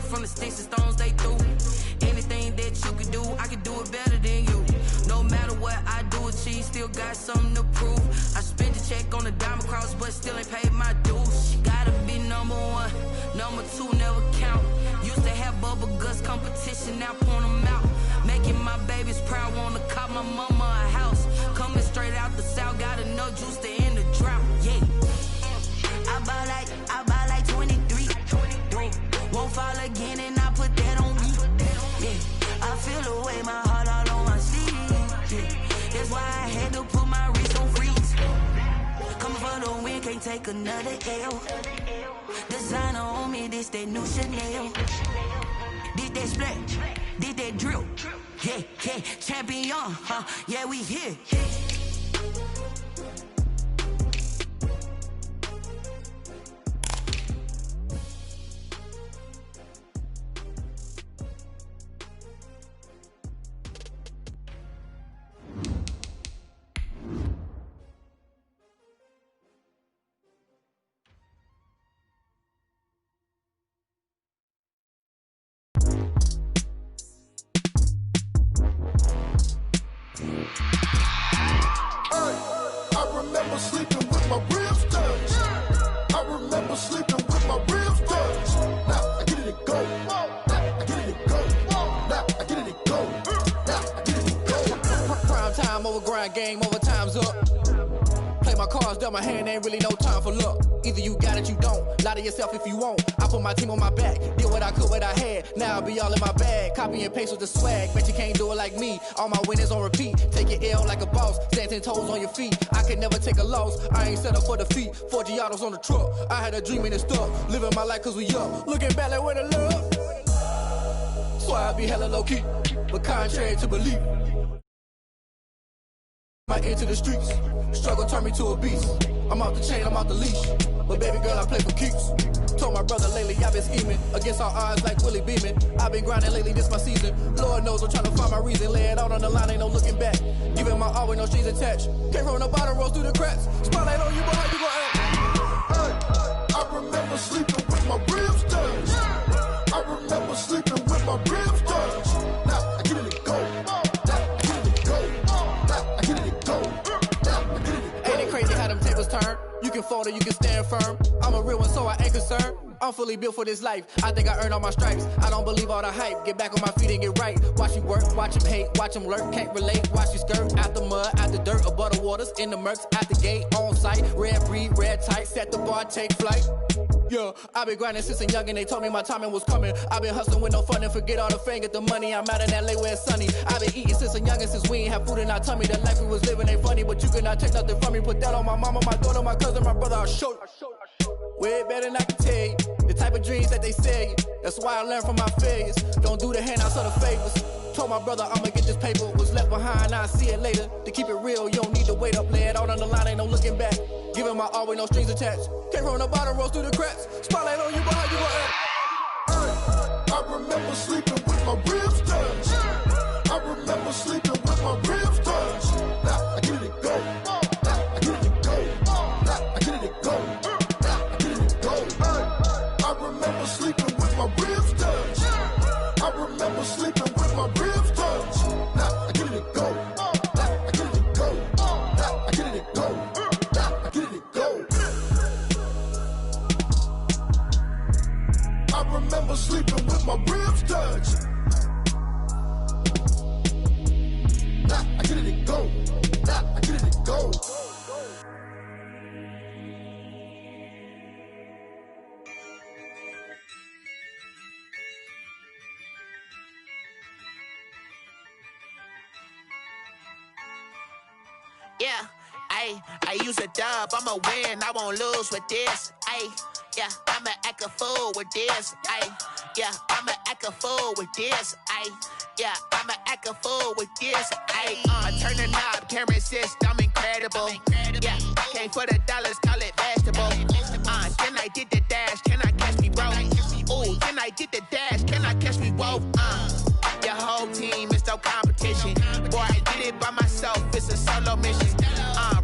from the sticks and stones they threw. Anything that you could do, I could do it better than you. No matter what I do achieve, still got something to prove. I spent the check on the diamond cross, but still ain't paid my dues. Gotta be number one, number two never count. Used to have bubble guts competition, now point them out. Making my babies proud, wanna cop my mama a house. Coming straight out the south, got enough juice to end the drought. Yeah, I buy like 23. Won't fall again, and I put that on me. Yeah, I feel the way, my heart all on my sleeve. Yeah, that's why I had to put my wrist on freeze. Coming for the win, can't take another L. Designer on me, this that new Chanel. Did that splash, did that drill. Yeah, yeah, champion, huh? Yeah, we here. Game over, time's up. Play my cards, dealt my hand, ain't really no time for luck. Either you got it, you don't. Lie to yourself if you won't. I put my team on my back, did what I could, what I had. Now I'll be all in my bag. Copy and paste with the swag. Bet you can't do it like me. All my winners on repeat. Take your L like a boss. Stand 10 toes on your feet. I can never take a loss. I ain't set up for defeat. 4 Giottos on the truck. I had a dream and it stuck. Living my life cause we up. Looking back like where the love. So I be hella low key. But contrary to belief. My ear to the streets, struggle turned me to a beast. I'm off the chain, I'm off the leash, but baby girl I play for keeps. Told my brother lately I've been scheming, against all odds like Willie Beeman. I've been grinding lately, this my season. Lord knows I'm trying to find my reason. Lay it out on the line, ain't no looking back. Giving my all with no strings attached. Came from the bottom, rose through the cracks. Spotlight on you, boy, how you gon' act? Hey, I remember sleeping with my ribs touched. I remember sleeping with my ribs touched. Now I get it to go. Crazy how them tables turn. You can fold or you can stand firm. I'm a real one, so I ain't concerned. I'm fully built for this life. I think I earned all my stripes. I don't believe all the hype. Get back on my feet and get right. Watch you work, watch him hate, watch him lurk. Can't relate, watch you skirt. Out the mud, out the dirt, above the waters, in the murks, out the gate, on site. Red breed, red tight, set the bar, take flight. Yeah, I been grinding since I'm young and they told me my timing was coming. I been hustling with no fun and forget all the fame, get the money. I'm out in LA where it's sunny. I been eating since I'm young and since we ain't have food in our tummy. The life we was living ain't funny, but you cannot take nothing from me. Put that on my mama, my daughter, my cousin, my brother, I'll show you. Way better than I can tell you. The type of dreams that they sell you. That's why I learned from my failures. Don't do the handouts or the favors. Told my brother I'ma get this paper. Was left behind, I'll see it later. To keep it real, you don't need to wait up. Lay it out on the line, ain't no looking back. Giving my all with no strings attached. Came from the bottom, rose through the cracks. Spotlight on you, boy, how you gon' act? Hey, I remember sleeping with my ribs touched. I remember sleeping with my ribs touched. Now I get it to go. Now I get it to go. Now I get it to go. Now I get it to go. Hey, I remember sleeping with my ribs touched. I remember sleeping with my ribs touched. Now I get it to go. Now I get it to go. Now I get it to go. Now I get it to go. I remember sleeping with my ribs touched. Now I get it to go. Now I get it to go. Yeah, I use a dub, I'ma win, I won't lose with this. Yeah, I'ma act a fool with this. Yeah, I'ma act a fool with this. Yeah, I'ma act a fool with this. I turn the knob, camera assist, I'm incredible. Yeah, came for the dollars, call it vegetable. Then I did the dash, can I catch me, bro? Ooh, then I did the dash, can I catch me, whoa? Your whole team is no competition. Boy, I did it by myself, it's a solo mission.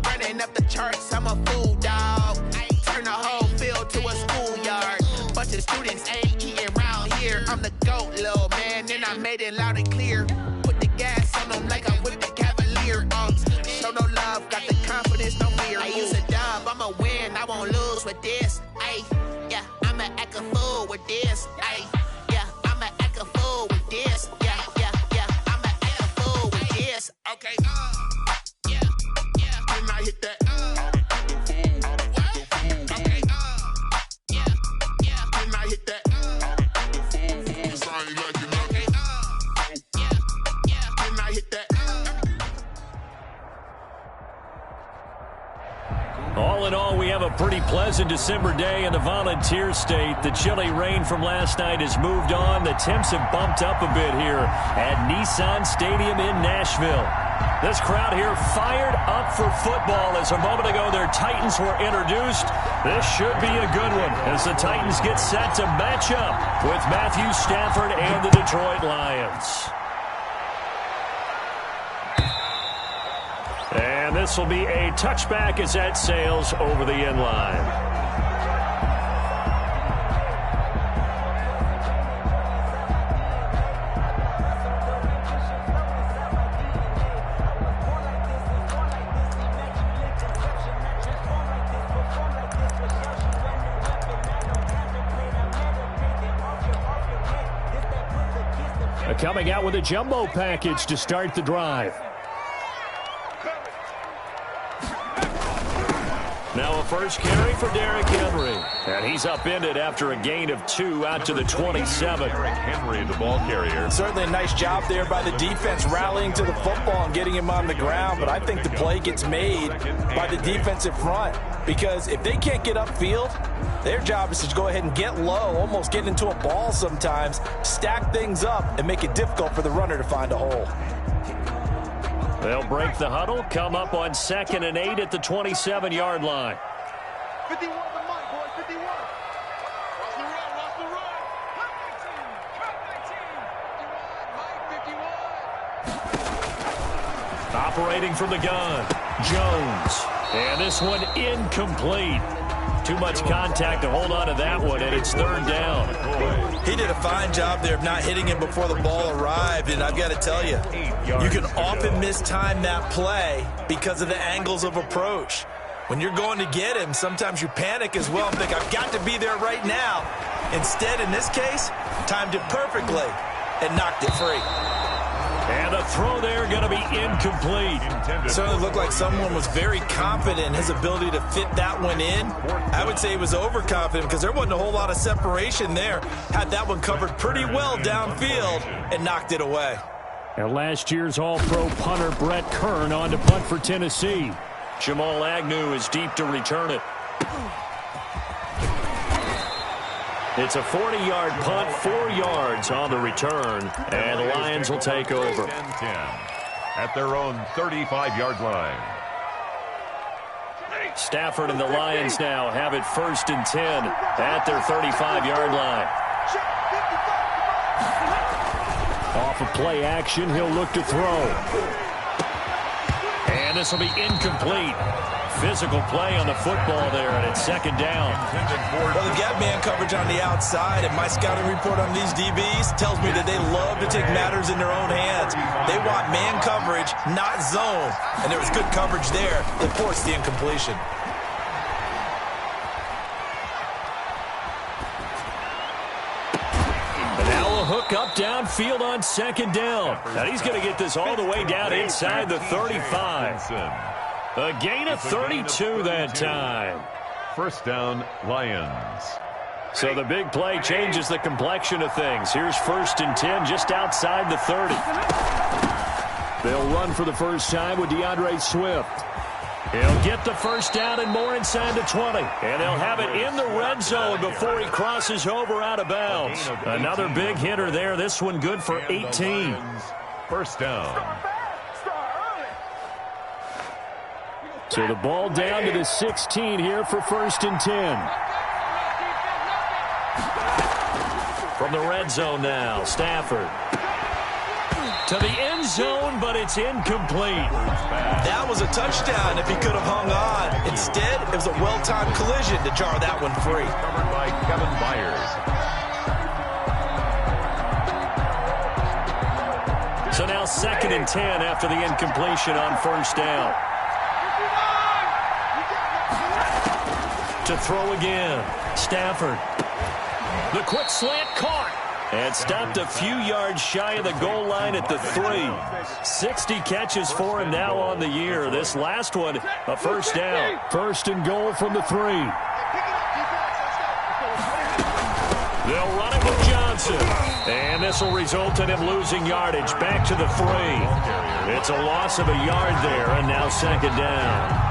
Running up the charts, I'm a fool, dog. Turn the whole field to a schoolyard. Bunch of students ain't eating round here, I'm made it loud and clear. Put the gas on them like I'm with the Cavalier. Show no love, got the confidence, no fear. I use a dub, I'ma win, I won't lose with this. Ay, yeah, I'ma act a fool with this. Ay, yeah, I'ma act a fool with this. Yeah, yeah, yeah, I'ma act a fool with this. Okay, yeah, yeah. Can I hit that? Okay, yeah, yeah. Can I hit that? All in all, we have a pretty pleasant December day in the Volunteer State. The chilly rain from last night has moved on. The temps have bumped up a bit here at Nissan Stadium in Nashville. This crowd here fired up for football as a moment ago their Titans were introduced. This should be a good one as the Titans get set to match up with Matthew Stafford and the Detroit Lions. And this will be a touchback as that sails over the end line. Coming out with a jumbo package to start the drive. Now a first carry for Derrick Henry. And he's upended after a gain of 2 out to the 27. Derrick Henry, the ball carrier. Certainly a nice job there by the defense rallying to the football and getting him on the ground. But I think the play gets made by the defensive front. Because if they can't get upfield, their job is to go ahead and get low, almost get into a ball sometimes, stack things up, and make it difficult for the runner to find a hole. They'll break the huddle, come up on 2nd and 8 at the 27-yard line. 51 the mic, boys, 51. Watch the run, watch the run. Cut 19, Mike 51. Operating from the gun, Jones. And this one incomplete. Too much contact to hold on to that one, and it's 3rd down. He did a fine job there of not hitting him before the ball arrived, and I've got to tell you, you can often mistime that play because of the angles of approach. When you're going to get him, sometimes you panic as well and think, I've got to be there right now. Instead, in this case, timed it perfectly and knocked it free. And the throw there going to be incomplete. It certainly looked like someone was very confident in his ability to fit that one in. I would say he was overconfident because there wasn't a whole lot of separation there. Had that one covered pretty well downfield and knocked it away. And last year's All-Pro punter Brett Kern on to punt for Tennessee. Jamal Agnew is deep to return it. It's a 40-yard punt, 4 yards on the return, and the Lions will take over. 10-10 at their own 35-yard line. Stafford and the Lions now have it 1st and 10 at their 35-yard line. Off of play action, he'll look to throw. And this will be incomplete. Physical play on the football there, and it's 2nd down. Well, they've got man coverage on the outside, and my scouting report on these DBs tells me that they love to take matters in their own hands. They want man coverage, not zone, and there was good coverage there that forced the incompletion. And now a hook up downfield on 2nd down. Now he's going to get this all the way down inside the 35. A gain of 32 that time. 1st down, Lions. So the big play changes the complexion of things. Here's 1st and 10 just outside the 30. They'll run for the first time with DeAndre Swift. He'll get the 1st down and more inside the 20. And they'll have it in the red zone before he crosses over out of bounds. Another big hitter there. This one good for 18. 1st down. So the ball down to the 16 here for 1st and 10. From the red zone now, Stafford. To the end zone, but it's incomplete. That was a touchdown if he could have hung on. Instead, it was a well-timed collision to jar that one free. Covered by Kevin Byers. now 2nd and 10 after the incompletion on first down. To throw again, Stafford. The quick slant caught. And stopped a few yards shy of the goal line at the 3. 60 catches for him now on the year. This last one, a first down. 1st and goal from the 3. They'll run it with Johnson. And this will result in him losing yardage back to the 3. It's a loss of a yard there, and now 2nd down.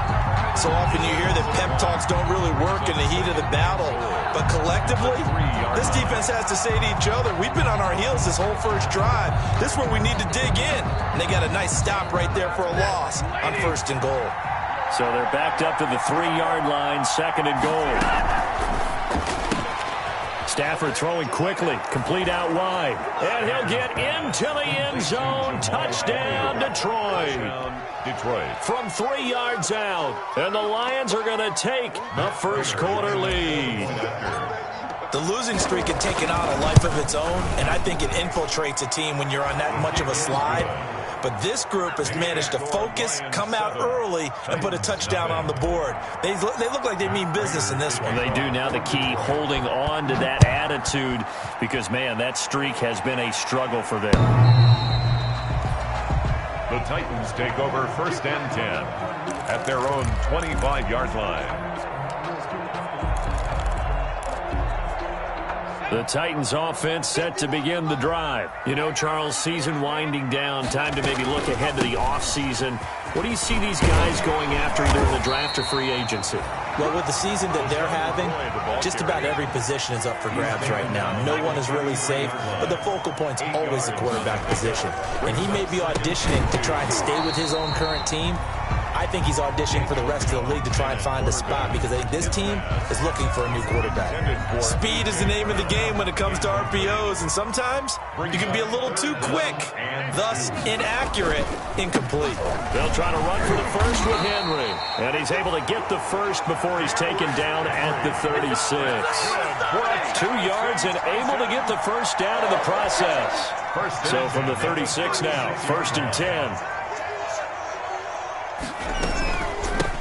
So often you hear that pep talks don't really work in the heat of the battle. But collectively, this defense has to say to each other, we've been on our heels this whole first drive. This is where we need to dig in. And they got a nice stop right there for a loss on 1st and goal. So they're backed up to the 3-yard line, 2nd and goal. Stafford throwing quickly, complete out wide. And he'll get into the end zone. Touchdown, Detroit. From 3 yards out. And the Lions are going to take a first-quarter lead. The losing streak had taken on a life of its own, and I think it infiltrates a team when you're on that much of a slide. But this group has managed to focus, come out early, and put a touchdown on the board. They look like they mean business in this one. They do. Now the key, holding on to that attitude, because, man, that streak has been a struggle for them. The Titans take over 1st and 10 at their own 25-yard line. The Titans offense set to begin the drive. You know, Charles, season winding down, time to maybe look ahead to the offseason. What do you see these guys going after either in the draft or free agency? Well, with the season that they're having, just about every position is up for grabs right now. No one is really safe, but the focal point's always the quarterback position. And he may be auditioning to try and stay with his own current team. I think he's auditioning for the rest of the league to try and find a spot because I think this team is looking for a new quarterback. Speed is the name of the game when it comes to RPOs, and sometimes you can be a little too quick, thus inaccurate, incomplete. They'll try to run for the first with Henry, and he's able to get the first before he's taken down at the 36. 2 yards and able to get the first down in the process. So from the 36 now, 1st and 10.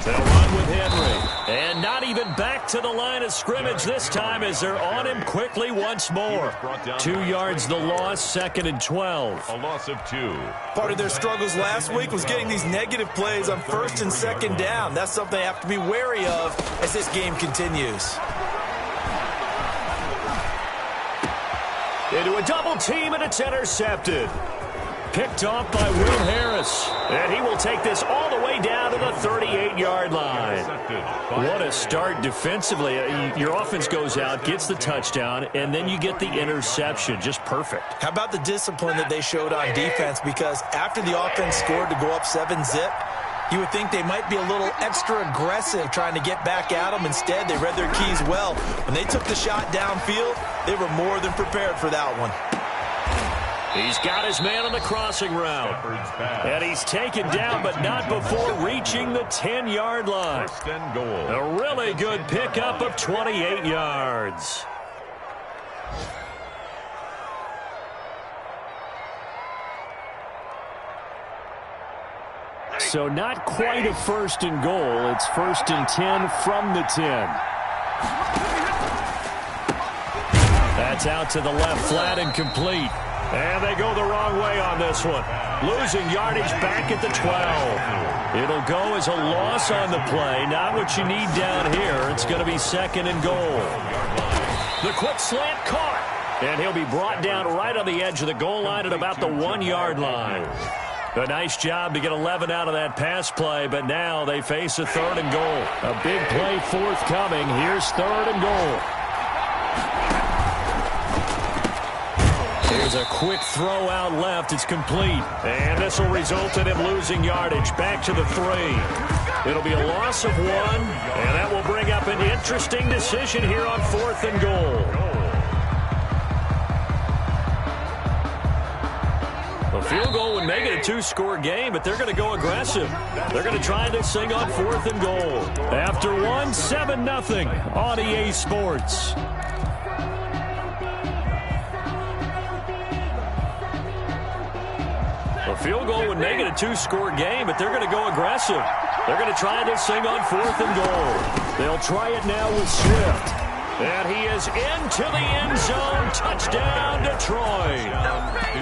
They'll run with Henry. And not even back to the line of scrimmage this time as they're on him quickly once more. 2 yards the loss, 2nd and 12. A loss of 2. Part of their struggles last week was getting these negative plays on 1st and 2nd down. That's something they have to be wary of as this game continues. Into a double team, and it's intercepted. Picked off by Will Harris. And he will take this all the way down to the 38-yard line. What a start defensively. Your offense goes out, gets the touchdown, and then you get the interception. Just perfect. How about the discipline that they showed on defense? Because after the offense scored to go up 7-zip, you would think they might be a little extra aggressive trying to get back at them. Instead, they read their keys well. When they took the shot downfield, they were more than prepared for that one. He's got his man on the crossing route. And he's taken down, but not before reaching the 10-yard line. A really good pickup of 28 yards. So not quite a 1st and goal. It's 1st and 10 from the 10. That's out to the left, flat and complete. And they go the wrong way on this one. Losing yardage back at the 12. It'll go as a loss on the play. Not what you need down here. It's going to be 2nd and goal. The quick slant caught. And he'll be brought down right on the edge of the goal line at about the 1-yard line. A nice job to get 11 out of that pass play, but now they face a 3rd and goal. A big play forthcoming. Here's 3rd and goal. Here's a quick throw out left. It's complete. And this will result in him losing yardage back to the 3. It'll be a loss of 1, and that will bring up an interesting decision here on 4th and goal. A field goal would make it a 2-score game, but they're going to go aggressive. They're going to try this thing on 4th and goal. After 1, 7-0 on EA Sports. A Field goal would make it a two-score game, but they're going to go aggressive. They're going to try this thing on 4th and goal. They'll try it now with Swift. And he is into the end zone. Touchdown, Detroit.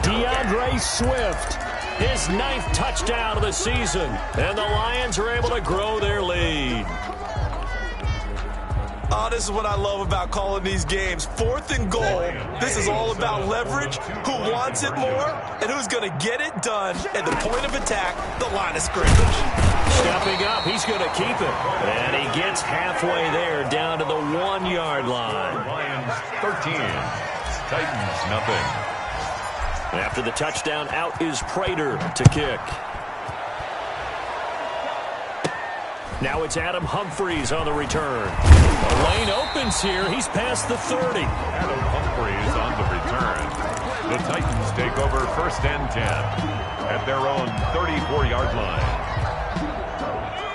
DeAndre Swift, his 9th touchdown of the season. And the Lions are able to grow their lead. Oh, this is what I love about calling these games. 4th and goal. This is all about leverage, who wants it more, and who's going to get it done at the point of attack, the line of scrimmage. Stepping up, he's going to keep it. And he gets halfway there, down to the 1-yard line. Lions 13, Titans nothing. After the touchdown, out is Prater to kick. Now it's Adam Humphries on the return. The lane opens here. He's past the 30. Adam Humphries on the return. The Titans take over 1st and 10 at their own 34-yard line.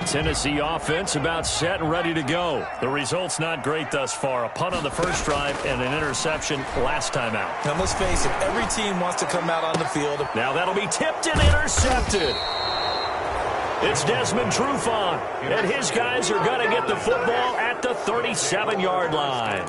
Tennessee offense about set and ready to go. The result's not great thus far. A punt on the first drive and an interception last time out. Now, let's face it, every team wants to come out on the field. Now that'll be tipped and intercepted. It's Desmond Trufant, and his guys are going to get the football at the 37-yard line.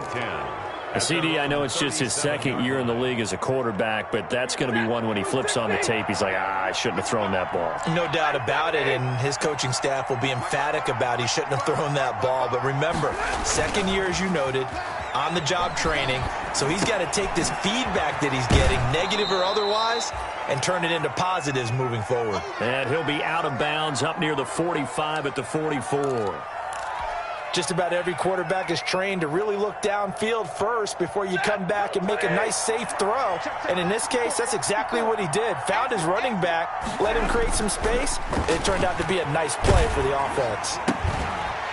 CD, I know it's just his 2nd year in the league as a quarterback, but that's going to be one when he flips on the tape. He's like, I shouldn't have thrown that ball. No doubt about it, and his coaching staff will be emphatic about he shouldn't have thrown that ball. But remember, 2nd year, as you noted, on-the-job training, so he's got to take this feedback that he's getting, negative or otherwise, and turn it into positives moving forward. And he'll be out of bounds up near the 45 at the 44. Just about every quarterback is trained to really look downfield first before you come back and make a nice, safe throw. And in this case, that's exactly what he did. Found his running back, let him create some space. It turned out to be a nice play for the offense.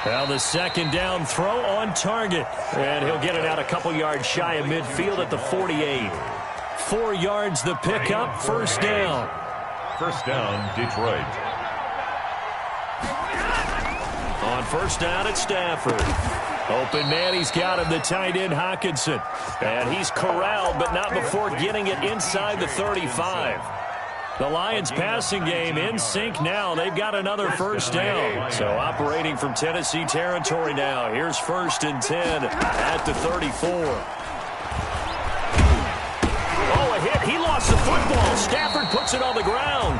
Well, the 2nd down throw on target. And he'll get it out a couple yards shy of midfield at the 48. 4 yards the pickup, 1st down. 1st down, Detroit. On 1st down at Stafford. Open man, he's got him, the tight end Hockenson. And he's corralled, but not before getting it inside the 35. The Lions passing game in sync now. They've got another 1st down. So operating from Tennessee territory now. Here's 1st and 10 at the 34. He lost the football. Stafford puts it on the ground.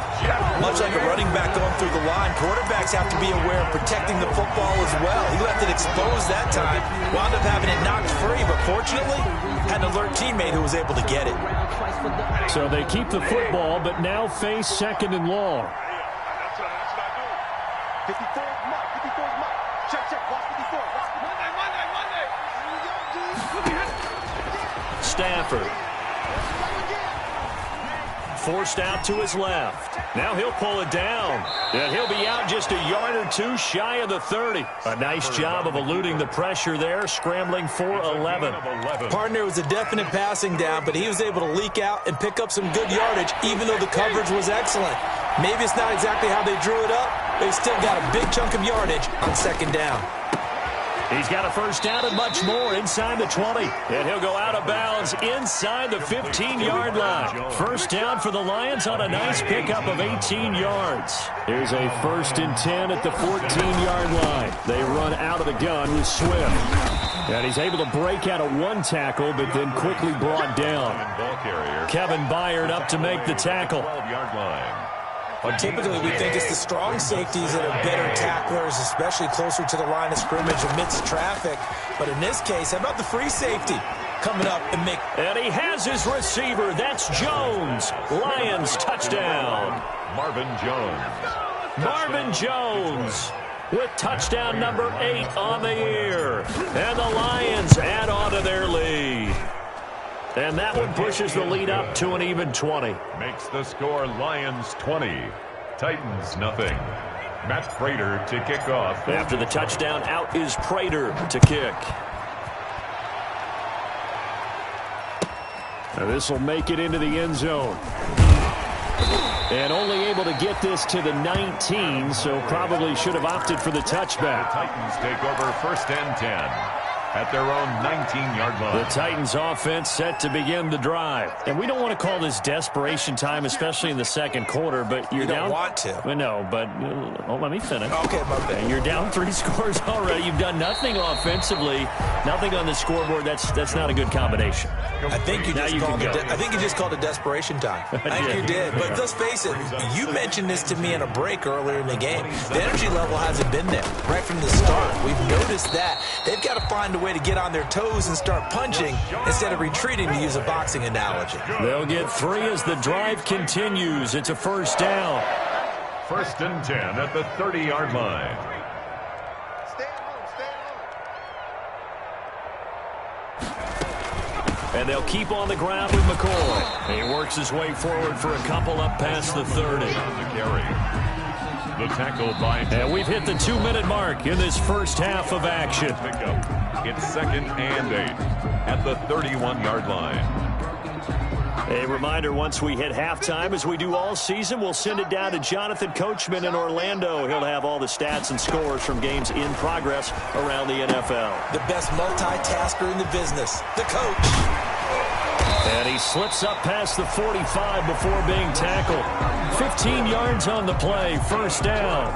Much like a running back going through the line, quarterbacks have to be aware of protecting the football as well. He left it exposed that time, wound up having it knocked free, but fortunately, had an alert teammate who was able to get it. So they keep the football, but now face 2nd and long. Stafford. Forced out to his left. Now he'll pull it down. And he'll be out just a yard or two shy of the 30. A nice job of eluding the pressure there, scrambling for 11. Partner was a definite passing down, but he was able to leak out and pick up some good yardage, even though the coverage was excellent. Maybe it's not exactly how they drew it up, but he's still got a big chunk of yardage on 2nd down. He's got a 1st down and much more inside the 20. And he'll go out of bounds inside the 15-yard line. 1st down for the Lions on a nice pickup of 18 yards. Here's a 1st and 10 at the 14-yard line. They run out of the gun with Swift. And he's able to break out of 1 tackle, but then quickly brought down. Kevin Byard up to make the tackle. 12-yard line. Well, typically, we think it's the strong safeties that are better tacklers, especially closer to the line of scrimmage amidst traffic. But in this case, how about the free safety coming up and make... And he has his receiver. That's Jones. Lions touchdown. Marvin Jones. Marvin Jones with touchdown number 8 on the year. And the Lions add on to their lead. And that one pushes the lead up to an even 20. Makes the score Lions 20, Titans nothing. Matt Prater to kick off. After the touchdown, out is Prater to kick. Now this will make it into the end zone. And only able to get this to the 19, so probably should have opted for the touchback. The Titans take over 1st and 10. at their own 19-yard line. The Titans offense set to begin the drive. And we don't want to call this desperation time, especially in the second quarter, but you're down. You don't want to. Well, no, but let me finish. Okay, my bad. You're down 3 scores already. You've done nothing offensively, nothing on the scoreboard. That's not a good combination. I think you just called it desperation time. I think you did. But let's face it, you mentioned this to me in a break earlier in the game. The energy level hasn't been there right from the start. We've noticed that. They've got to find a way to get on their toes and start punching instead of retreating, to use a boxing analogy. They'll get 3 as the drive continues. It's a first down. 1st and 10 at the 30-yard line. And they'll keep on the ground with McCoy. He works his way forward for a couple up past the 30. The tackle by... And we've hit the 2-minute mark in this first half of action. It's 2nd and 8 at the 31-yard line. A reminder, once we hit halftime, as we do all season, we'll send it down to Jonathan Coachman in Orlando. He'll have all the stats and scores from games in progress around the NFL. The best multitasker in the business, the coach. And he slips up past the 45 before being tackled. 15 yards on the play, first down.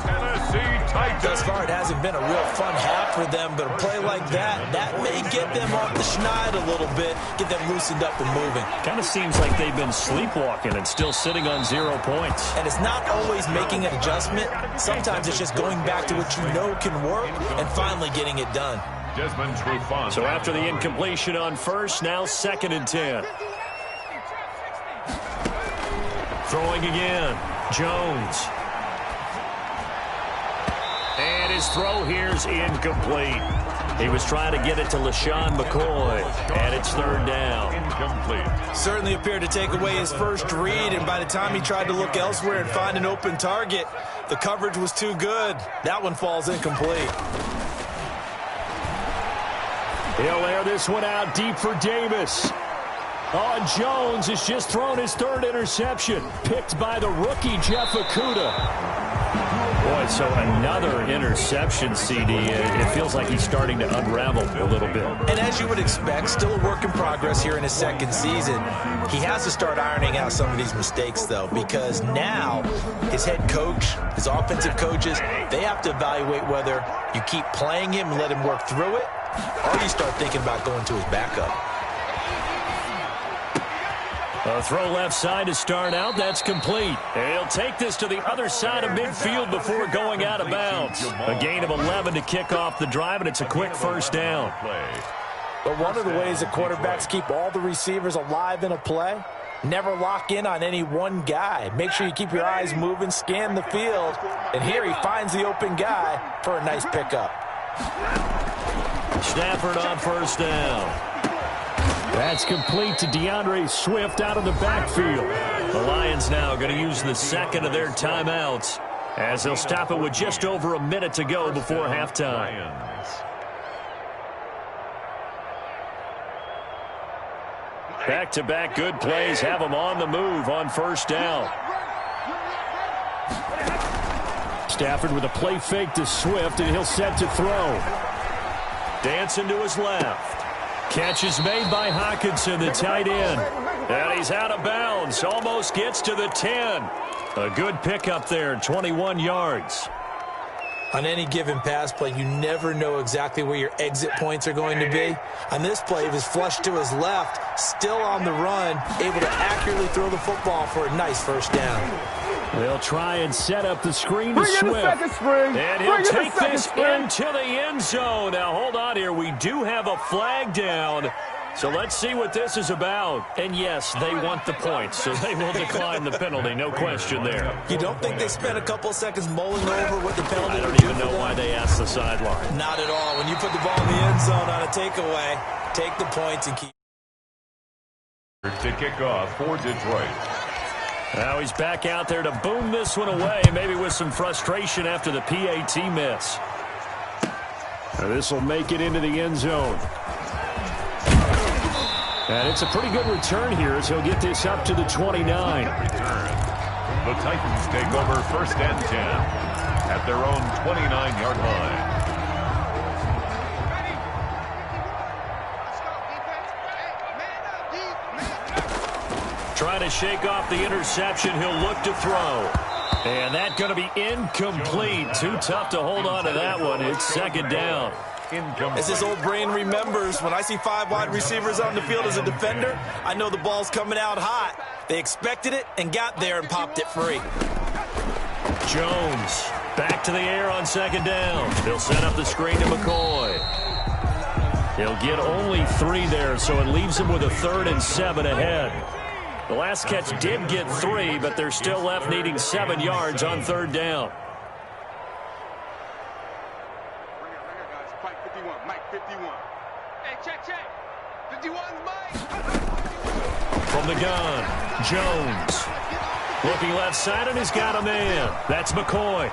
Thus far, it hasn't been a real fun half for them, but a play like that may get them off the schneid a little bit, get them loosened up and moving. Kind of seems like they've been sleepwalking and still sitting on 0 points. And it's not always making an adjustment. Sometimes it's just going back to what you know can work and finally getting it done. So after the incompletion on first, now 2nd and 10. Throwing again, Jones. And his throw here's incomplete. He was trying to get it to LaShawn McCoy, and it's 3rd down. Incomplete. Certainly appeared to take away his first read, and by the time he tried to look elsewhere and find an open target, the coverage was too good. That one falls incomplete. He'll air this one out deep for Davis. Oh, Jones has just thrown his 3rd interception. Picked by the rookie, Jeff Okudah. Boy, so another interception, CD. It feels like he's starting to unravel a little bit. And as you would expect, still a work in progress here in his 2nd season. He has to start ironing out some of these mistakes, though, because now his head coach, his offensive coaches, they have to evaluate whether you keep playing him and let him work through it, or you start thinking about going to his backup. A throw left side to start out. That's complete. He'll take this to the other side of midfield before going out of bounds. A gain of 11 to kick off the drive, and it's a quick first down. But one of the ways that quarterbacks keep all the receivers alive in a play, never lock in on any one guy. Make sure you keep your eyes moving, scan the field. And here he finds the open guy for a nice pickup. Stafford on first down. That's complete to DeAndre Swift out of the backfield. The Lions now going to use the 2nd of their timeouts as they'll stop it with just over a minute to go before halftime. Back-to-back good plays have them on the move on first down. Stafford with a play fake to Swift, and he'll set to throw. Dancing to his left. Catch is made by Hawkinson, the tight end. And he's out of bounds. Almost gets to the 10. A good pickup there, 21 yards. On any given pass play, you never know exactly where your exit points are going to be. On this play, he was flushed to his left, still on the run, able to accurately throw the football for a nice first down. They'll try and set up the screen to Swift. And he'll take this into the end zone. Now, hold on here. We do have a flag down. So let's see what this is about. And, yes, they want the points, so they will decline the penalty. No question there. You don't think they spent a couple seconds mulling over what the penalty I would don't do even know why they asked the sideline. Not at all. When you put the ball in the end zone on a takeaway, take the points and keep. To kick off for Detroit. Now he's back out there to boom this one away, maybe with some frustration after the PAT miss. This will make it into the end zone. And it's a pretty good return here as he'll get this up to the 29. The Titans take over 1st and 10 at their own 29-yard line. Trying to shake off the interception. He'll look to throw. And that's going to be incomplete. Too tough to hold on to that one. It's second down. As his old brain remembers, when I see 5 wide receivers on the field as a defender, I know the ball's coming out hot. They expected it and got there and popped it free. Jones back to the air on second down. They'll set up the screen to McCoy. He'll get only 3 there, so it leaves him with a 3rd and 7 ahead. The last catch did get 3, but they're still left needing 7 yards on 3rd down. From the gun, Jones. Looking left side, and he's got a man. That's McCoy.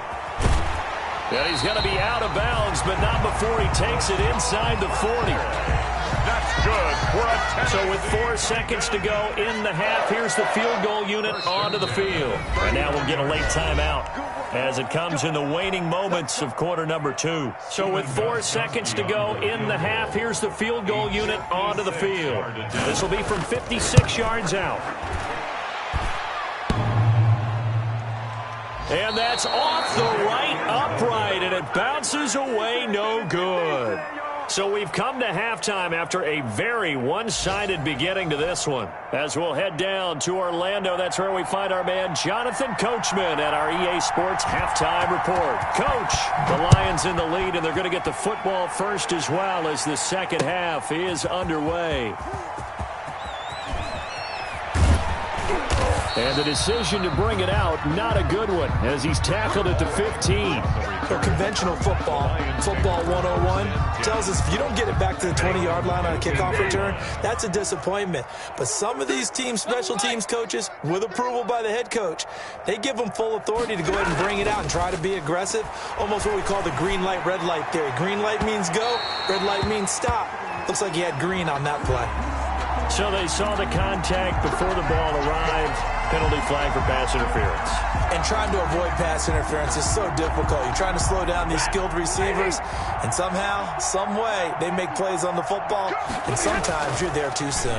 And he's going to be out of bounds, but not before he takes it inside the 40. That's good for a 10. So with 4 seconds to go in the half, here's the field goal unit onto the field. And now we'll get a late timeout as it comes in the waning moments of quarter number 2. So with 4 seconds to go in the half, here's the field goal unit onto the field. This will be from 56 yards out. And that's off the right upright, and it bounces away, no good. So we've come to halftime after a very one-sided beginning to this one. As we'll head down to Orlando, that's where we find our man Jonathan Coachman at our EA Sports Halftime Report. Coach, the Lions in the lead, and they're going to get the football first as well as the second half is underway. And the decision to bring it out, not a good one, as he's tackled at the 15. So conventional football 101, tells us if you don't get it back to the 20-yard line on a kickoff return, that's a disappointment. But some of these teams, special teams coaches, with approval by the head coach, they give them full authority to go ahead and bring it out and try to be aggressive, almost what we call the green light, red light theory. Green light means go, red light means stop. Looks like he had green on that play. So they saw the contact before the ball arrived. Penalty flag for pass interference. And trying to avoid pass interference is so difficult. You're trying to slow down these skilled receivers, and somehow, some way, they make plays on the football, and sometimes you're there too soon.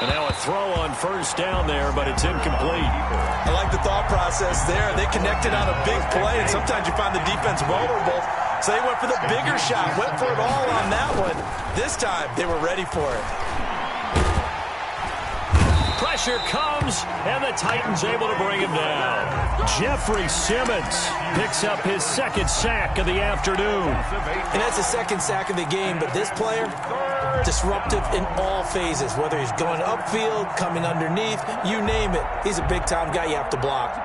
And now a throw on first down there, but it's incomplete. I like the thought process there. They connected on a big play, and sometimes you find the defense vulnerable. So they went for the bigger shot, went for it all on that one. This time, they were ready for it. Pressure comes, and the Titans able to bring him down. Jeffrey Simmons picks up his 2nd sack of the afternoon. And that's the 2nd sack of the game, but this player, disruptive in all phases, whether he's going upfield, coming underneath, you name it. He's a big-time guy you have to block.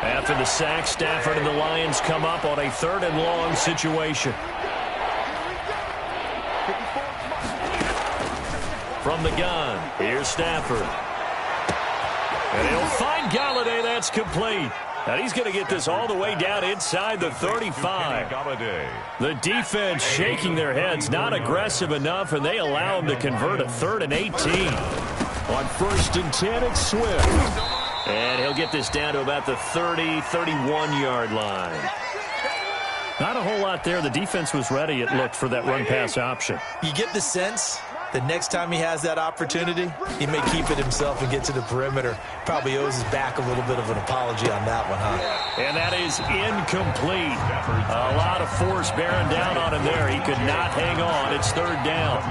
After the sack, Stafford and the Lions come up on a 3rd and long situation. From the gun, here's Stafford. And he'll find Galladay. That's complete. And he's going to get this all the way down inside the 35. The defense shaking their heads, not aggressive enough, and they allow him to convert a 3rd and 18. On 1st and 10, it's Swift. And he'll get this down to about the 30, 31-yard line. Not a whole lot there. The defense was ready, it looked, for that run-pass option. You get the sense that next time he has that opportunity, he may keep it himself and get to the perimeter. Probably owes his back a little bit of an apology on that one, huh? And that is incomplete. A lot of force bearing down on him there. He could not hang on. It's 3rd down.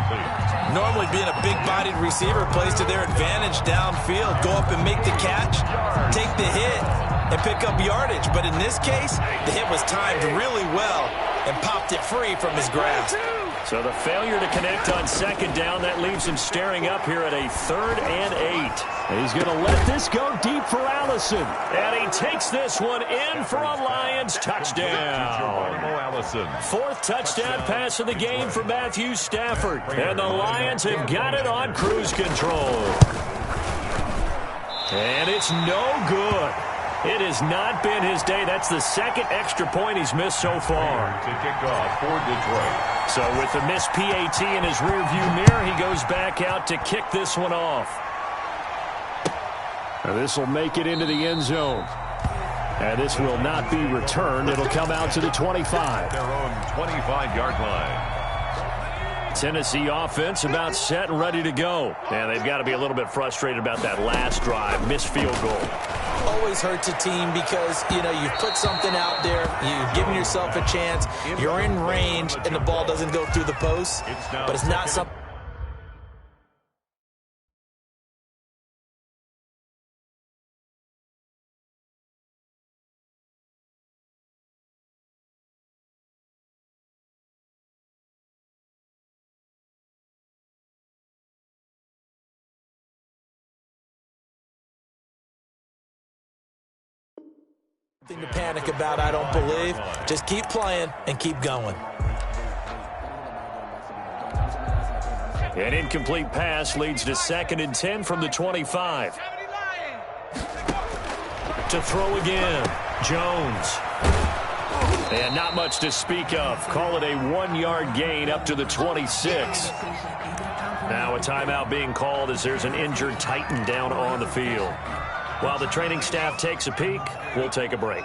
Normally being a big-bodied receiver plays to their advantage downfield. Go up and make the catch, take the hit, and pick up yardage. But in this case, the hit was timed really well and popped it free from his grasp. So the failure to connect on 2nd down, that leaves him staring up here at a 3rd and 8. And he's going to let this go deep for Allison. And he takes this one in for a Lions touchdown. 4th touchdown pass of the game for Matthew Stafford. And the Lions have got it on cruise control. And it's no good. It has not been his day. That's the 2nd extra point he's missed so far. To kick off for Detroit. So with the missed PAT in his rearview mirror, he goes back out to kick this one off. Now this will make it into the end zone. And this will not be returned. It'll come out to the 25. Their own 25-yard line. Tennessee offense about set and ready to go. And they've got to be a little bit frustrated about that last drive, missed field goal. Always hurts a team because, you've put something out there, you've given yourself a chance, you're in range, and the ball doesn't go through the post. But it's not something. Nothing to panic about, I don't believe. Just keep playing and keep going. An incomplete pass leads to 2nd and 10 from the 25. To throw again, Jones. And not much to speak of. Call it a 1-yard gain up to the 26. Now a timeout being called as there's an injured Titan down on the field. While the training staff takes a peek, we'll take a break.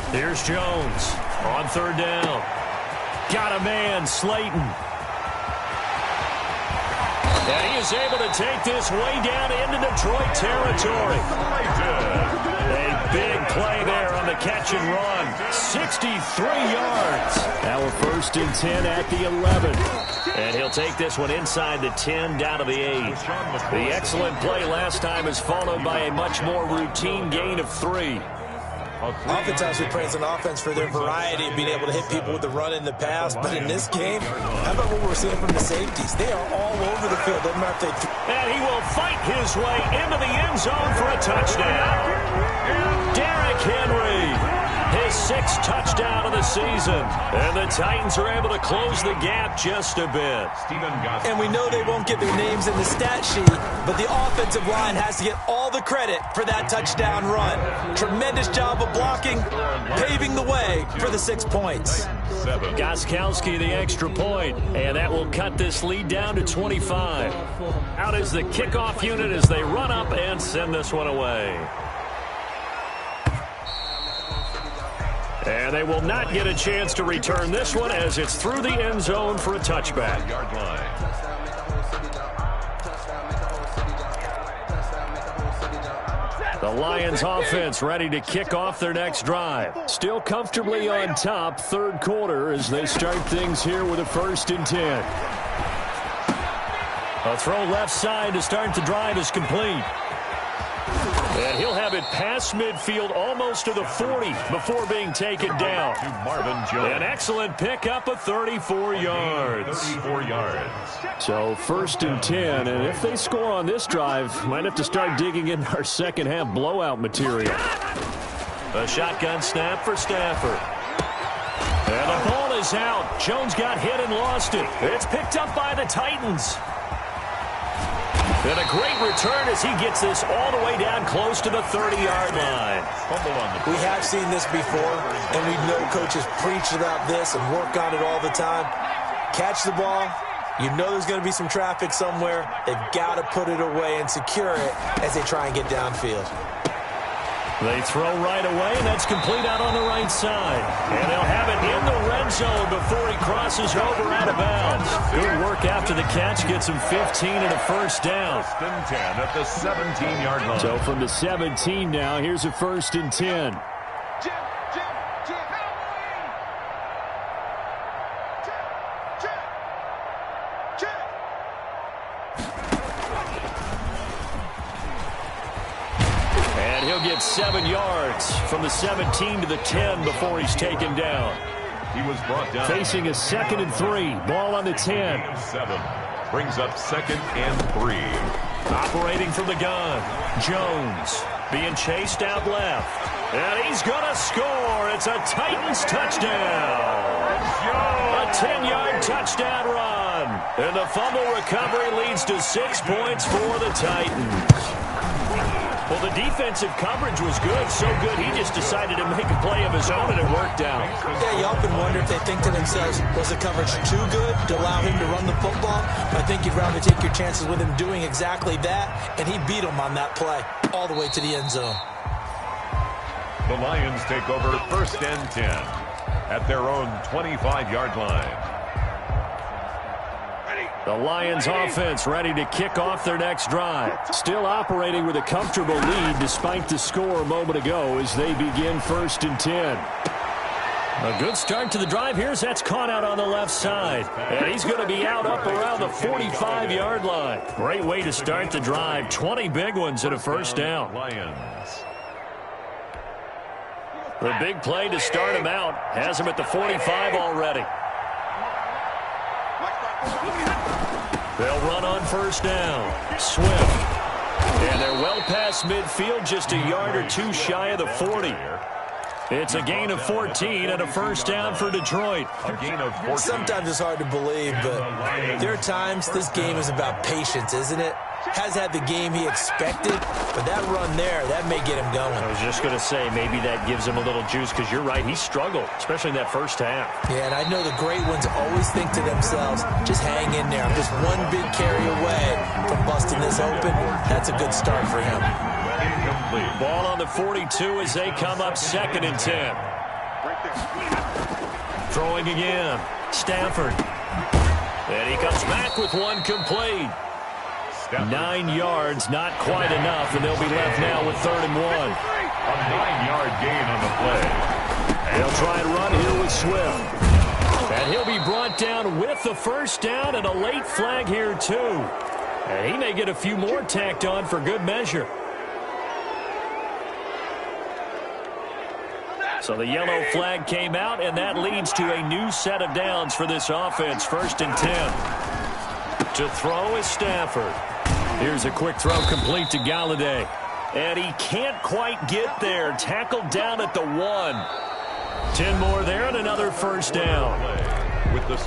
Here's Jones on 3rd down. Got a man, Slayton. And he is able to take this way down into Detroit territory. A big play there on the catch and run. 63 yards. Now we're 1st and 10 at the 11. And he'll take this one inside the 10 down to the 8. The excellent play last time is followed by a much more routine gain of 3. Oftentimes we praise an offense for their variety of being able to hit people with the run in the pass. But in this game, how about what we're seeing from the safeties? They are all over the field. Doesn't matter if they... And he will fight his way into the end zone for a touchdown. Derrick Henry. His 6th touchdown of the season. And the Titans are able to close the gap just a bit. And we know they won't get their names in the stat sheet, but the offensive line has to get all the credit for that touchdown run. Tremendous job of blocking, paving the way for the 6 points. Gostkowski the extra point, and that will cut this lead down to 25. Out is the kickoff unit as they run up and send this one away. And they will not get a chance to return this one as it's through the end zone for a touchback. The Lions offense ready to kick off their next drive. Still comfortably on top, 3rd quarter as they start things here with a 1st and 10. A throw left side to start the drive is complete. And he'll have it past midfield almost to the 40 before being taken down. An excellent pickup of 34 yards. So 1st and 10, and if they score on this drive, might have to start digging in our second half blowout material. A shotgun snap for Stafford. And the ball is out. Jones got hit and lost it. It's picked up by the Titans. And a great return as he gets this all the way down close to the 30-yard line. We have seen this before, and we know coaches preach about this and work on it all the time. Catch the ball. You know there's going to be some traffic somewhere. They've got to put it away and secure it as they try and get downfield. They throw right away, and that's complete out on the right side. And they'll have it in the red zone before he crosses over out of bounds. Good work after the catch. Gets him 15 and a 1st down. 1st and 10 at the 17-yard line. So from the 17 now, here's a 1st and 10. He'll get 7 yards from the 17 to the 10 before he's taken down. He was brought down. Facing a 2nd and 3. Ball on the 10. 7. Brings up 2nd and 3. Operating from the gun. Jones being chased out left. And he's going to score. It's a Titans touchdown. A 10-yard touchdown run. And the fumble recovery leads to 6 points for the Titans. Well, the defensive coverage was good, so good he just decided to make a play of his own, and it worked out. Yeah, you often wonder if they think to themselves, was the coverage too good to allow him to run the football? I think you'd rather take your chances with him doing exactly that, and he beat him on that play all the way to the end zone. The Lions take over 1st and 10 at their own 25-yard line. The Lions offense ready to kick off their next drive. Still operating with a comfortable lead despite the score a moment ago as they begin 1st and 10. A good start to the drive here as that's caught out on the left side. And he's going to be out up around the 45-yard line. Great way to start the drive. 20 big ones and a first down. Lions. The big play to start him out has him at the 45 already. They'll run on first down. Swift. And they're well past midfield, just a yard or two shy of the 40. It's a gain of 14 and a first down for Detroit. A gain of 14. Sometimes it's hard to believe, but there are times this game is about patience, isn't it? Has had the game he expected, but that run there, that may get him going. I was just going to say, maybe that gives him a little juice, because you're right, he struggled, especially in that first half. Yeah, and I know the great ones always think to themselves, just hang in there. I'm just one big carry away from busting this open. That's a good start for him. Incomplete. Ball on the 42 as they come up 2nd and 10. Throwing again. Stafford. And he comes back with one complete. 9 yards, not quite enough, and they'll be left now with 3rd and 1. A 9-yard gain on the play. They'll try and run here with Swift. And he'll be brought down with the first down and a late flag here, too. And he may get a few more tacked on for good measure. So the yellow flag came out, and that leads to a new set of downs for this offense. 1st and 10. To throw is Stafford. Here's a quick throw complete to Galladay. And he can't quite get there. Tackled down at the 1. 10 more there and another first down.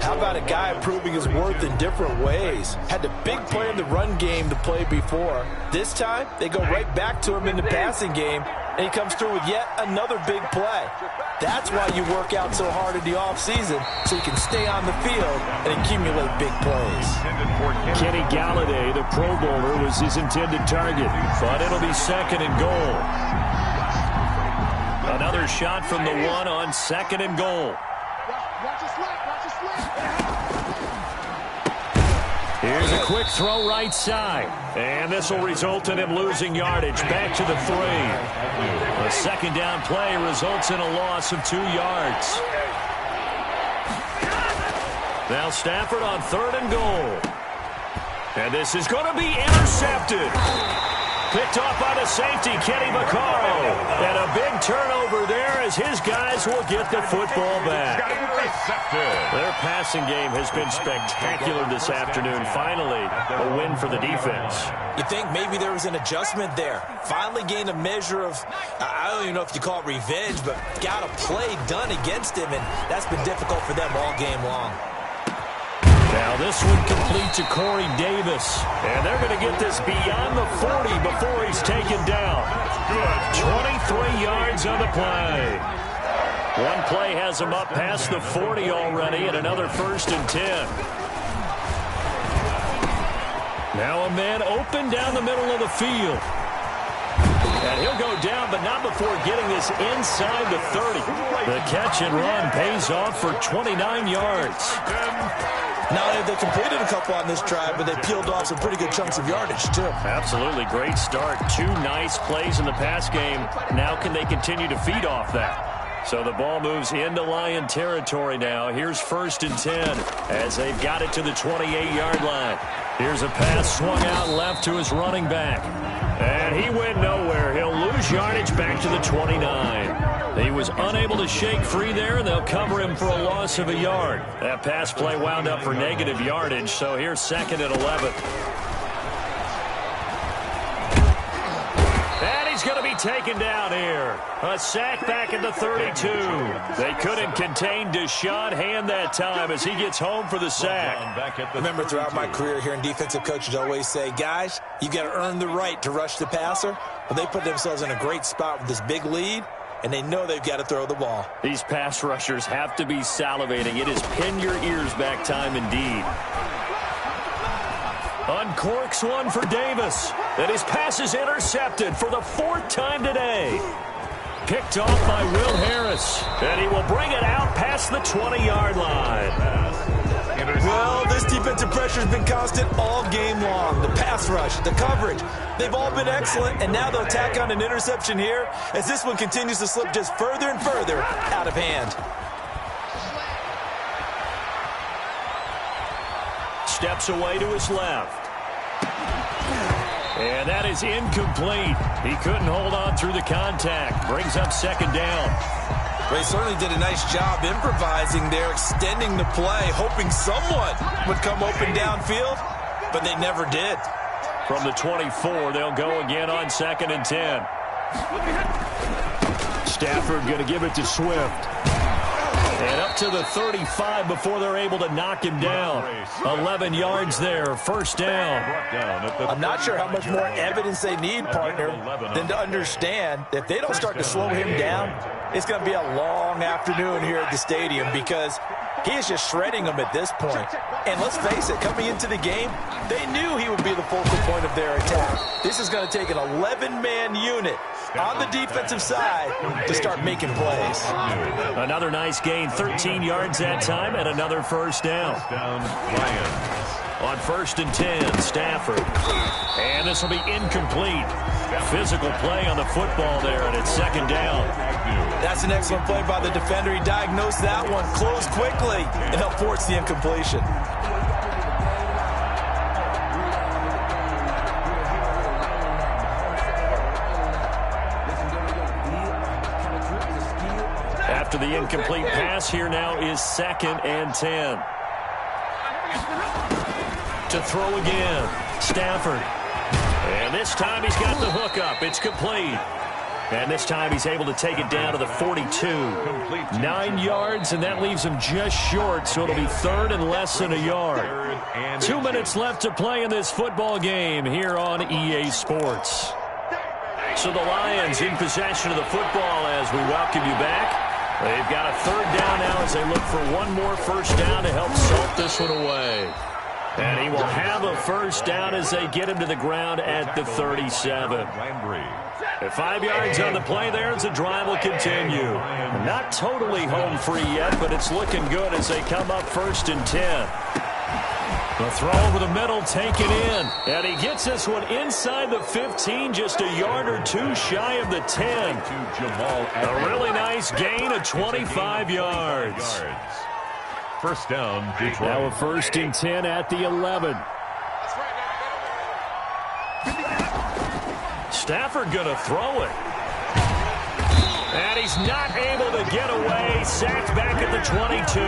How about a guy proving his worth in different ways? Had the big play in the run game to play before. This time, they go right back to him in the passing game, and he comes through with yet another big play. That's why you work out so hard in the offseason, so you can stay on the field and accumulate big plays. Kenny Galladay, the Pro Bowler, was his intended target, but it'll be 2nd and goal. Another shot from the 1 on 2nd and goal. Here's a quick throw right side. And this will result in him losing yardage. Back to the 3. A 2nd down play results in a loss of 2 yards. Now Stafford on 3rd and goal. And this is going to be intercepted. Picked off by the safety, Kenny Vaccaro. And a big turnover there as his guys will get the football back. Their passing game has been spectacular this afternoon. Finally, a win for the defense. You think maybe there was an adjustment there. Finally gained a measure of, I don't even know if you call it revenge, but got a play done against him, and that's been difficult for them all game long. Now this one complete to Corey Davis. And they're going to get this beyond the 40 before he's taken down. 23 yards on the play. One play has him up past the 40 already, and another 1st and 10. Now a man open down the middle of the field. And he'll go down, but not before getting this inside the 30. The catch and run pays off for 29 yards. Now, they completed a couple on this drive, but they peeled off some pretty good chunks of yardage, too. Absolutely. Great start. 2 nice plays in the pass game. Now can they continue to feed off that? So the ball moves into Lion territory now. Here's 1st and 10 as they've got it to the 28-yard line. Here's a pass swung out left to his running back. And he went nowhere. He'll lose yardage back to the 29. He was unable to shake free there, and they'll cover him for a loss of a yard. That pass play wound up for negative yardage, so here's 2nd and 11. And he's going to be taken down here. A sack back at the 32. They couldn't contain Deshaun Hand that time as he gets home for the sack. Remember, throughout my career here in defensive coaches always say, guys, you got to earn the right to rush the passer. But they put themselves in a great spot with this big lead, and they know they've got to throw the ball. These pass rushers have to be salivating. It is pin your ears back time indeed. Uncorks one for Davis. And his pass is intercepted for the 4th time today. Picked off by Will Harris. And he will bring it out past the 20-yard line. Well, this defensive pressure has been constant all game long. The pass rush, the coverage, they've all been excellent, and now they'll tack on an interception here as this one continues to slip just further and further out of hand. Steps away to his left. And that is incomplete. He couldn't hold on through the contact. Brings up 2nd down. They certainly did a nice job improvising there, extending the play, hoping someone would come open downfield, but they never did. From the 24, they'll go again on 2nd and 10. Stafford going to give it to Swift. And up to the 35 before they're able to knock him down. 11 yards there, 1st down. I'm not sure how much more evidence they need, partner, than to understand that if they don't start to slow him down, it's going to be a long afternoon here at the stadium because he is just shredding them at this point. And let's face it, coming into the game, they knew he would be the focal point of their attack. This is going to take an 11-man unit on the defensive side to start making plays. Another nice gain, 13 yards that time, and another 1st down. On 1st and 10, Stafford. And this will be incomplete. Physical play on the football there, and it's 2nd down. That's an excellent play by the defender. He diagnosed that one, closed quickly, and helped force the incompletion. After the incomplete pass, here now is 2nd and 10. To throw again, Stafford. And this time he's got the hook up. It's complete. And this time he's able to take it down to the 42. 9 yards, and that leaves him just short, so it'll be 3rd and less than a yard. 2 minutes left to play in this football game here on EA Sports. So the Lions in possession of the football as we welcome you back. They've got a 3rd down now as they look for one more 1st down to help salt this one away. And he will have a 1st down as they get him to the ground at the 37. 5 yards on the play there as the drive will continue. Not totally home free yet, but it's looking good as they come up 1st and 10. The throw over the middle, taken in. And he gets this one inside the 15, just a yard or 2 shy of the 10. A really nice gain of 25 yards. 1st down, Detroit. Now a 1st and 10 at the 11. Stafford going to throw it. And he's not able to get away. Sacked back at the 22.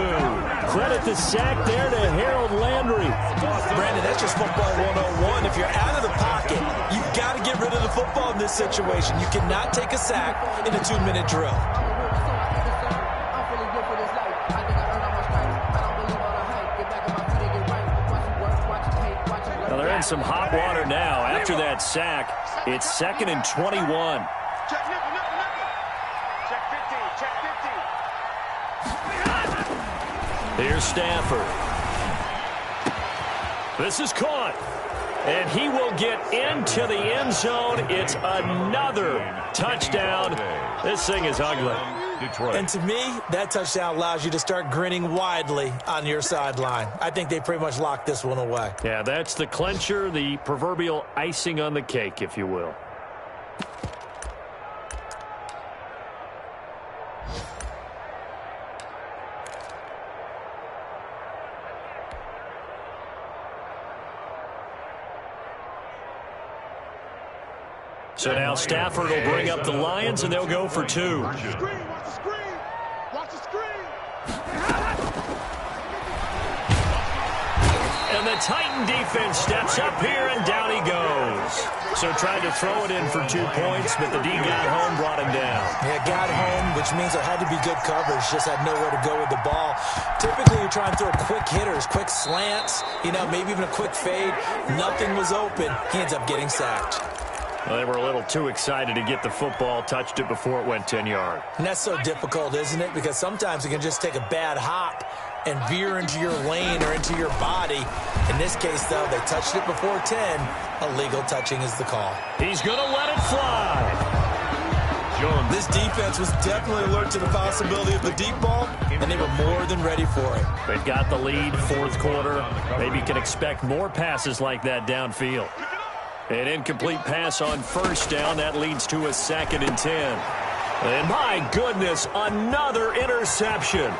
Credit the sack there to Harold Landry. Brandon, that's just football 101. If you're out of the pocket, you've got to get rid of the football in this situation. You cannot take a sack in a 2-minute drill. Well, they're in some hot water now. After that sack, it's 2nd and 21. Here's Stafford. This is caught. And he will get into the end zone. It's another touchdown. This thing is ugly. Detroit. And to me, that touchdown allows you to start grinning widely on your sideline. I think they pretty much locked this one away. Yeah, that's the clincher, the proverbial icing on the cake, if you will. So now Stafford will bring up the Lions, and they'll go for 2. Watch the screen, watch the screen, watch the screen. And the Titan defense steps up here, and down he goes. So tried to throw it in for 2 points, but the D got home, brought him down. Yeah, got home, which means there had to be good coverage. Just had nowhere to go with the ball. Typically, you try and throw quick hitters, quick slants, maybe even a quick fade. Nothing was open. He ends up getting sacked. Well, they were a little too excited to get the football, touched it before it went 10 yards. And that's so difficult, isn't it? Because sometimes it can just take a bad hop and veer into your lane or into your body. In this case, though, they touched it before 10. Illegal touching is the call. He's going to let it fly. This defense was definitely alert to the possibility of the deep ball, and they were more than ready for it. They've got the lead, fourth quarter. Maybe you can expect more passes like that downfield. An incomplete pass on first down. That leads to a 2nd and 10. And my goodness, another interception.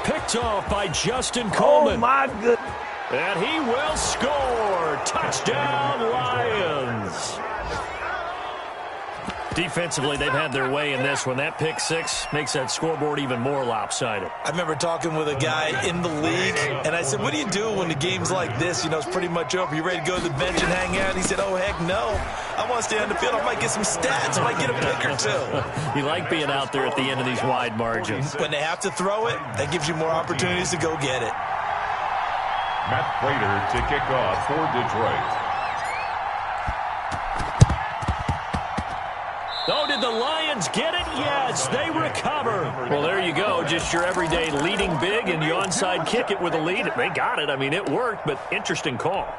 Picked off by Justin Coleman. Oh, my goodness. And he will score. Touchdown, Lions. Defensively, they've had their way in this one. That pick six makes that scoreboard even more lopsided. I remember talking with a guy in the league, and I said, what do you do when the game's like this? It's pretty much over. You ready to go to the bench and hang out? He said, oh, heck no. I want to stay on the field. I might get some stats. I might get a pick or two. You like being out there at the end of these wide margins. When they have to throw it, that gives you more opportunities to go get it. Matt Prater to kick off for Detroit. Oh, did the Lions get it? Yes, they recover. Well, there you go. Just your everyday leading big, and you onside kick it with a lead. They got it. I mean, it worked, but interesting call.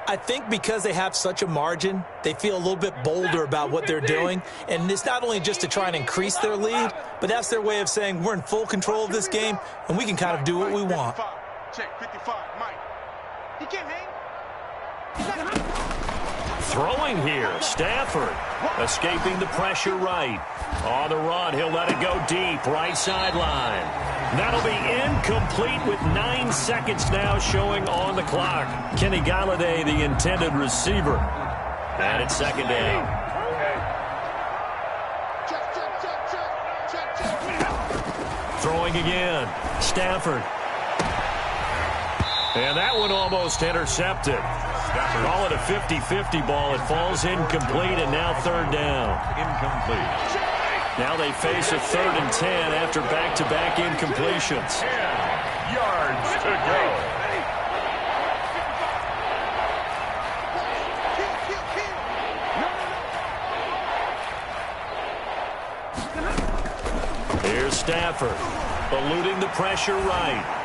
I think because they have such a margin, they feel a little bit bolder about what they're doing. And it's not only just to try and increase their lead, but that's their way of saying we're in full control of this game, and we can kind of do what we want. Check 55, Mike. You can't hang. Throwing here, Stafford escaping the pressure right. On the run, he'll let it go deep, right sideline. That'll be incomplete with 9 seconds now showing on the clock. Kenny Galladay, the intended receiver. And it's 2nd down. Throwing again, Stafford. And that one almost intercepted. Call it a 50-50 ball. It falls incomplete, and now 3rd down. Incomplete. Now they face a 3rd and 10 after back-to-back incompletions. 10 yards to go. Here's Stafford, eluding the pressure right.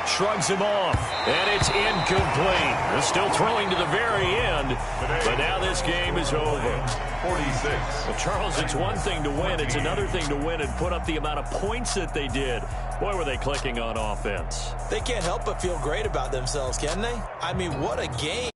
Shrugs him off, and it's incomplete. They're still throwing to the very end, but now this game is over. 46. Well, Charles, it's one thing to win. It's another thing to win and put up the amount of points that they did. Boy, were they clicking on offense. They can't help but feel great about themselves, can they? I mean, what a game.